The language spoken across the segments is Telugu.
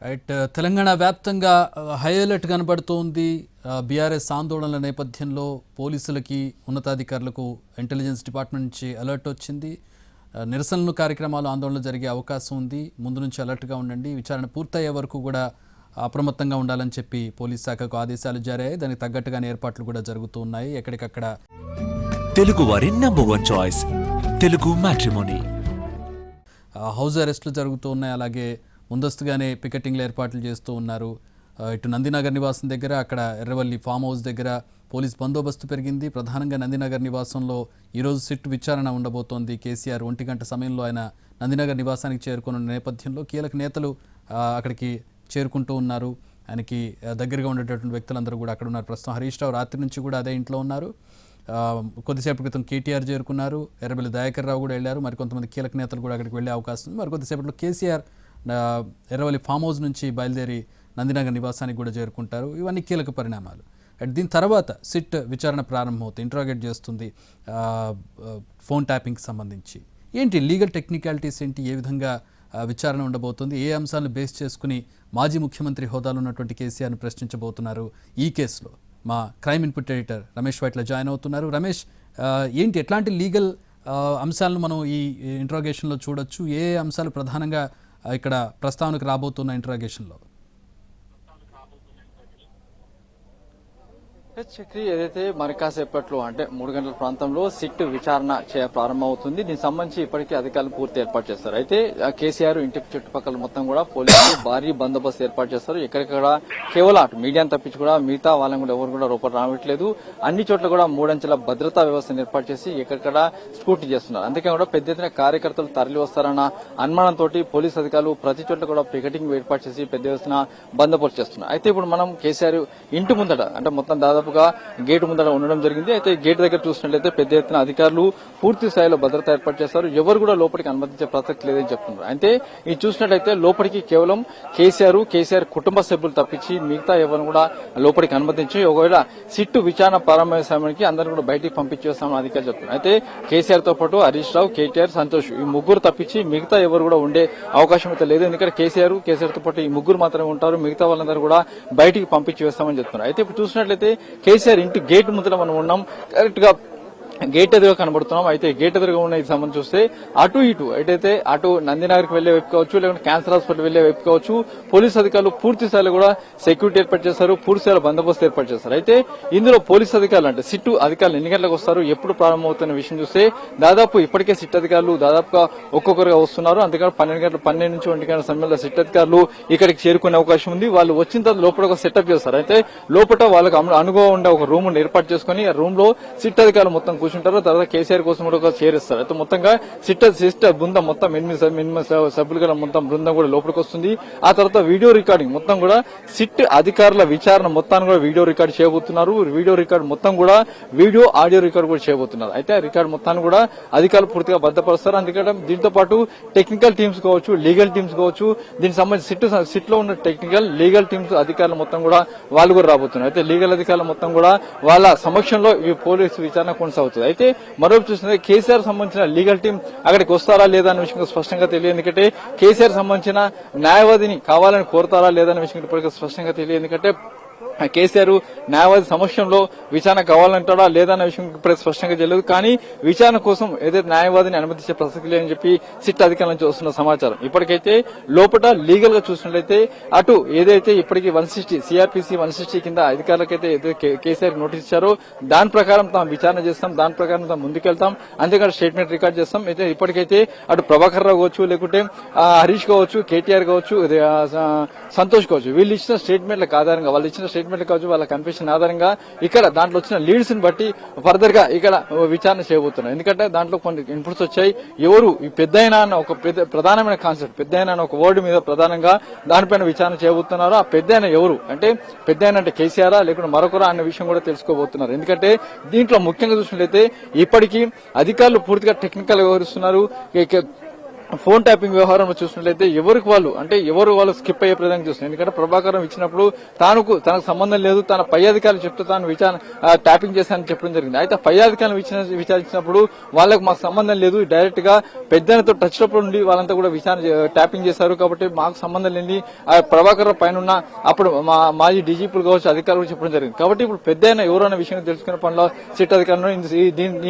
రైట్ తెలంగాణ వ్యాప్తంగా హై అలర్ట్ కనబడుతోంది. బీఆర్ఎస్ ఆందోళనల నేపథ్యంలో పోలీసులకి ఉన్నతాధికారులకు ఇంటెలిజెన్స్ డిపార్ట్మెంట్ నుంచి అలర్ట్ వచ్చింది. నిరసనలు కార్యక్రమాలు ఆందోళనలు జరిగే అవకాశం ఉంది. ముందు నుంచి అలర్ట్గా ఉండండి, విచారణ పూర్తయ్యే వరకు కూడా అప్రమత్తంగా ఉండాలని చెప్పి పోలీస్ శాఖకు ఆదేశాలు జారీ అయ్యాయి. దానికి తగ్గట్టుగానే ఏర్పాట్లు కూడా జరుగుతూ ఉన్నాయి. ఎక్కడికక్కడ తెలుగు వారి number one choice Telugu matrimony. House అరెస్టులు జరుగుతూ ఉన్నాయి. అలాగే ముందస్తుగానే పికెటింగ్లు ఏర్పాట్లు చేస్తూ ఉన్నారు. ఇటు నందినగర్ నివాసం దగ్గర, అక్కడ ఎర్రవల్లి ఫామ్ హౌస్ దగ్గర పోలీస్ బందోబస్తు పెరిగింది. ప్రధానంగా నందినగర్ నివాసంలో ఈరోజు సిట్ విచారణ ఉండబోతోంది. కేసీఆర్ 1 గంట సమయంలో ఆయన నందినగర్ నివాసానికి చేరుకున్న నేపథ్యంలో కీలక నేతలు అక్కడికి చేరుకుంటూ ఉన్నారు. ఆయనకి దగ్గరగా ఉండేటటువంటి వ్యక్తులందరూ కూడా అక్కడ ఉన్నారు. ప్రస్తుతం హరీష్ రావు రాత్రి నుంచి కూడా అదే ఇంట్లో ఉన్నారు. కొద్దిసేపటి క్రితం కేటీఆర్ చేరుకున్నారు. ఎర్రబెల్లి దయాకర్ రావు కూడా వెళ్ళారు. మరికొంతమంది కీలక నేతలు కూడా అక్కడికి వెళ్ళే అవకాశం ఉంది. మరికొద్దిసేపట్లో కేసీఆర్ ఎర్రవల్లి ఫామ్ హౌస్ నుంచి బయలుదేరి నందినగర్ నివాసానికి కూడా చేరుకుంటారు. ఇవన్నీ కీలక పరిణామాలు. దీని తర్వాత సిట్ విచారణ ప్రారంభమవుతుంది. ఇంట్రాగేట్ చేస్తుంది ఫోన్ ట్యాపింగ్కి సంబంధించి. ఏంటి లీగల్ టెక్నికాలిటీస్ ఏంటి, ఏ విధంగా విచారణ ఉండబోతుంది, ఏ అంశాలను బేస్ చేసుకుని మాజీ ముఖ్యమంత్రి హోదాలో ఉన్నటువంటి కేసీఆర్ను ప్రశ్నించబోతున్నారు ఈ కేసులో. మా crime input editor Ramesh Vaitla join అవుతున్నారు. రమేష్, ఏంటి ఎట్లాంటి లీగల్ అంశాలను మనం ఈ ఇంట్రాగేషన్లో చూడొచ్చు? ఏ అంశాలు ప్రధానంగా ఇక్కడ ప్రస్తావనకు రాబోతున్న ఇంట్రాగేషన్లో? చక్రి, ఏదైతే మరి కాసేపట్లో అంటే 3 గంటల ప్రాంతంలో సిట్ విచారణ ప్రారంభమవుతుంది. దీనికి సంబంధించి ఇప్పటికీ అధికారులు పూర్తి ఏర్పాటు చేస్తారు. అయితే కేసీఆర్ ఇంటి చుట్టుపక్కల మొత్తం కూడా పోలీసులు భారీ బందోబస్తు ఏర్పాటు చేస్తారు. ఎక్కడికక్కడ కేవలం అటు మీడియాను తప్పించి కూడా మిగతా వాళ్ళని కూడా ఎవరు కూడా రూపాయలు రావట్లేదు. అన్ని చోట్ల కూడా 3 అంచెల భద్రతా వ్యవస్థను ఏర్పాటు చేసి ఎక్కడికక్కడ స్కూటీ చేస్తున్నారు. అందుకే కూడా పెద్ద ఎత్తున కార్యకర్తలు తరలి వస్తారన్న అనుమానంతో పోలీసు అధికారులు ప్రతి చోట్ల కూడా పికెటింగ్ ఏర్పాటు చేసి పెద్ద ఎత్తున బందోబస్తు చేస్తున్నారు. అయితే ఇప్పుడు మనం కేసీఆర్ ఇంటి ముందట అంటే మొత్తం దాదాపుగా గేటు ముందర ఉండడం జరిగింది. అయితే గేట్ దగ్గర చూసినట్లయితే పెద్ద ఎత్తున అధికారులు పూర్తి స్థాయిలో భద్రత ఏర్పాటు చేస్తారు. ఎవరు కూడా లోపలికి అనుమతించే ప్రసక్తి లేదని చెప్తున్నారు. అయితే ఇది చూసినట్లయితే లోపలికి కేవలం కేసీఆర్ కుటుంబ సభ్యులు తప్పించి మిగతా ఎవరిని కూడా లోపలికి అనుమతించి ఒకవేళ సిట్టు విచారణ ప్రారంభమైన సమయానికి అందరిని కూడా బయటికి పంపించేస్తామని అధికారులు చెప్తున్నారు. అయితే కేసీఆర్ తో పాటు హరీష్ రావు, కేటీఆర్, సంతోష్ ఈ ముగ్గురు తప్పించి మిగతా ఎవరు కూడా ఉండే అవకాశం అయితే లేదు. ఎందుకంటే కేసీఆర్ తో పాటు ఈ ముగ్గురు మాత్రమే ఉంటారు. మిగతా వాళ్ళందరూ కూడా బయటికి పంపించి వేస్తామని చెప్తున్నారు. అయితే ఇప్పుడు చూసినట్లయితే కేసీఆర్ ఇంటి గేట్ ముందర మనం ఉన్నాం. కరెక్ట్ గా గేట్ ఎదురుగా కనబడుతున్నాం. అయితే గేట్ ఎదురుగా ఉన్న ఇది సంబంధించి చూస్తే అటు ఇటు అటు నందినగర్కి వెళ్లే వైపు కావచ్చు, లేకుంటే క్యాన్సర్ హాస్పిటల్ వెళ్లే వైపు కావచ్చు, పోలీసు అధికారులు పూర్తి స్థాయిలో కూడా సెక్యూరిటీ ఏర్పాటు చేస్తారు, పూర్తి స్థాయిలో బందోబస్తు ఏర్పాటు చేస్తారు. అయితే ఇందులో పోలీసు అధికారులు అంటే సిట్టు అధికారులు ఎన్ని గంటలకు వస్తారు, ఎప్పుడు ప్రారంభమవుతున్న విషయం చూస్తే దాదాపు ఇప్పటికే సిట్ అధికారులు దాదాపుగా ఒక్కొక్కరుగా వస్తున్నారు. అందుకని 12 నుంచి 1 గంటల సమయంలో సిట్ అధికారులు ఇక్కడికి చేరుకునే అవకాశం ఉంది. వాళ్ళు వచ్చిన తర్వాత లోపల ఒక సెటప్ చేస్తారు. అయితే లోపల వాళ్ళకి అనుభవం ఉండే ఒక రూమ్ ఏర్పాటు చేసుకుని ఆ రూమ్ లో సిట్ అధికారులు మొత్తం కూర్చుంటారు. తర్వాత కేసీఆర్ కోసం కూడా ఒక చేరిస్తారు. అయితే మొత్తంగా సిట్ బృందం మొత్తం 8 సభ్యులు గల మొత్తం బృందం కూడా లోపలికి వస్తుంది. ఆ తర్వాత వీడియో రికార్డింగ్ మొత్తం కూడా సిట్ అధికారుల విచారణ మొత్తాన్ని కూడా వీడియో రికార్డ్ చేయబోతున్నారు. వీడియో రికార్డ్ మొత్తం కూడా ఆడియో రికార్డ్ కూడా చేయబోతున్నారు. అయితే ఆ రికార్డ్ మొత్తాన్ని కూడా అధికారులు పూర్తిగా భద్రపరుస్తారు. అందుకని దీంతో పాటు టెక్నికల్ టీమ్స్ కావచ్చు, లీగల్ టీమ్స్ కావచ్చు, దీనికి సంబంధించి సిట్ లో ఉన్న టెక్నికల్ లీగల్ టీమ్స్ అధికారులు మొత్తం కూడా వాళ్ళు కూడా రాబోతున్నారు. అయితే లీగల్ అధికారులు మొత్తం కూడా వాళ్ళ సమక్షంలో ఈ పోలీసు విచారణ కొనసాగుతుంది. అయితే మరోవైపు చూస్తే కేసీఆర్ సంబంధించిన లీగల్ టీం అక్కడికి వస్తారా లేదా అనే విషయం స్పష్టంగా తెలియదు. ఎందుకంటే కేసీఆర్ సంబంధించిన న్యాయవాదిని కావాలని కోరతారా లేదా అనే విషయం ఇప్పటికీ స్పష్టంగా తెలియదు. ఎందుకంటే కేసీఆర్ న్యాయవాది సమక్షంలో విచారణ కావాలంటాడా లేదా అనే విషయం ఇప్పటికీ స్పష్టంగా తెలియదు. కానీ విచారణ కోసం ఏదైతే న్యాయవాదిని అనుమతించే ప్రసక్తి లేదని చెప్పి సిట్ అధికారుల నుంచి వస్తున్న సమాచారం. ఇప్పటికైతే లోపల లీగల్ గా చూసినట్లయితే అటు ఏదైతే ఇప్పటికీ 160 సిఆర్పిసి 160 కింద అధికారులకైతే కేసీఆర్ నోటీస్ ఇచ్చారో దాని ప్రకారం తాము విచారణ చేస్తాం, దాని ప్రకారం తాము ముందుకెళ్తాం, అంతేకాదు స్టేట్మెంట్ రికార్డ్ చేస్తాం. అయితే ఇప్పటికైతే అటు ప్రభాకర్ రావు కావచ్చు, లేకుంటే హరీష్ కావచ్చు, కేటీఆర్ కావచ్చు, సంతోష్ కావచ్చు, వీళ్ళు ఇచ్చిన స్టేట్మెంట్లకు ఆధారంగా వాళ్ళు ఇచ్చిన స్టేట్మెంట్ కావచ్చు, వాళ్ళ కన్ఫెషన్ ఆధారంగా ఇక్కడ దాంట్లో వచ్చిన లీడ్స్ ని బట్టి ఫర్దర్ గా ఇక్కడ విచారణ చేయబోతున్నారు. ఎందుకంటే దాంట్లో కొన్ని ఇన్పుట్స్ వచ్చాయి. ఎవరు ఈ పెద్దయినా అన్న ఒక ప్రధానమైన కాన్సెప్ట్, పెద్దయినా అన్న ఒక వర్డ్ మీద ప్రధానంగా దానిపైన విచారణ చేయబోతున్నారు. ఆ పెద్దయిన ఎవరు అంటే పెద్దయిన అంటే కేసీఆర్ లేకుంటే మరొకరా అన్న విషయం కూడా తెలుసుకోబోతున్నారు. ఎందుకంటే దీంట్లో ముఖ్యంగా చూసినట్లయితే ఇప్పటికీ అధికారులు పూర్తిగా టెక్నికల్ వ్యవహరిస్తున్నారు. ఫోన్ ట్యాపింగ్ వ్యవహారంలో చూసినట్లయితే ఎవరికి వాళ్ళు స్కిప్ అయ్యే ప్రయత్నం చూస్తున్నారు. ఎందుకంటే ప్రభాకరం ఇచ్చినప్పుడు తనకు సంబంధం లేదు, తన పై అధికారులు చెప్తే తాను ట్యాపింగ్ చేశానని చెప్పడం జరిగింది. అయితే పై అధికారులు విచారించినప్పుడు వాళ్ళకు మాకు సంబంధం లేదు, డైరెక్ట్ గా పెద్దలతో టచ్ లో ఉండి వాళ్ళంతా కూడా ట్యాపింగ్ చేశారు, కాబట్టి మాకు సంబంధం లేని ప్రభాకర్ పైన ఉన్న అప్పుడు మాజీ డీజీపీలు కావచ్చు అధికారులు చెప్పడం జరిగింది. కాబట్టి ఇప్పుడు పెద్ద ఎవరైనా విషయం తెలుసుకునే పనిలో సిట్ అధికారులు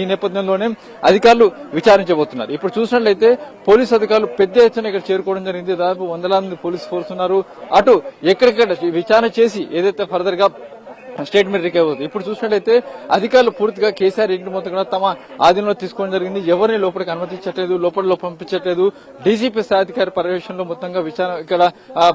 ఈ నేపథ్యంలోనే అధికారులు విచారించబోతున్నారు. ఇప్పుడు చూసినట్లయితే పోలీసు అధికారులు పెద్ద ఎత్తున ఇక్కడ చేరుకోవడం జరిగింది. దాదాపు వందలాది మంది పోలీసు ఫోర్స్ ఉన్నారు. అటు ఎక్కడిక్కడ విచారణ చేసి ఏదైతే ఫర్దర్ గా స్టేట్మెంట్ రికవర్ అవుతుంది. ఇప్పుడు చూసినట్లయితే అధికారులు పూర్తిగా కేసీఆర్ ఇంటి మొత్తం కూడా తమ ఆధీనంలో తీసుకోవడం జరిగింది. ఎవరిని లోపలికి అనుమతించట్లేదు, లోపల పంపించట్లేదు. డీజీపీ స్థాయి అధికారి పర్యవేక్షణలో మొత్తంగా విచారణ ఇక్కడ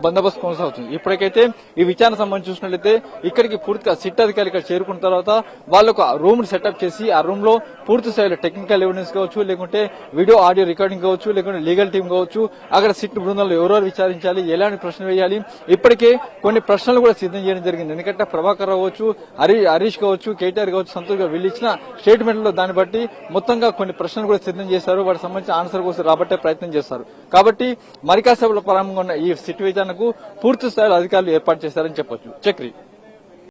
బందోబస్తు కొనసాగుతుంది. ఇప్పటికైతే ఈ విచారణ సంబంధించి చూసినట్లయితే ఇక్కడికి పూర్తిగా సిట్ అధికారులు ఇక్కడ చేరుకున్న తర్వాత వాళ్ళకు రూమ్ సెటప్ చేసి ఆ రూమ్ లో పూర్తి స్థాయిలో టెక్నికల్ ఎవిడెన్స్ కావచ్చు, లేకుంటే వీడియో ఆడియో రికార్డింగ్ కావచ్చు, లేకుంటే లీగల్ టీం కావచ్చు, అక్కడ సిట్ బృందంలో ఎవరెవరు విచారించాలి, ఎలాంటి ప్రశ్నలు వేయాలి, ఇప్పటికే కొన్ని ప్రశ్నలు కూడా సిద్ధం చేయడం జరిగింది. ఎందుకంటే ప్రభాకర్ రావు హరీష్ కావచ్చు, కేటీఆర్ కావచ్చు, సంతోష్ గారు వీళ్ళు ఇచ్చిన స్టేట్మెంట్ లో దాన్ని బట్టి మొత్తంగా కొన్ని ప్రశ్నలు కూడా సిద్ధం చేశారు. వాటికి సంబంధించిన ఆన్సర్ కోసం రాబట్టే ప్రయత్నం చేస్తారు. కాబట్టి మరికాసేపులో ప్రారంభంగా ఉన్న ఈ సిట్ విచారణకు పూర్తి స్థాయిలో అధికారులు ఏర్పాటు చేశారని చెప్పొచ్చు. చక్రి.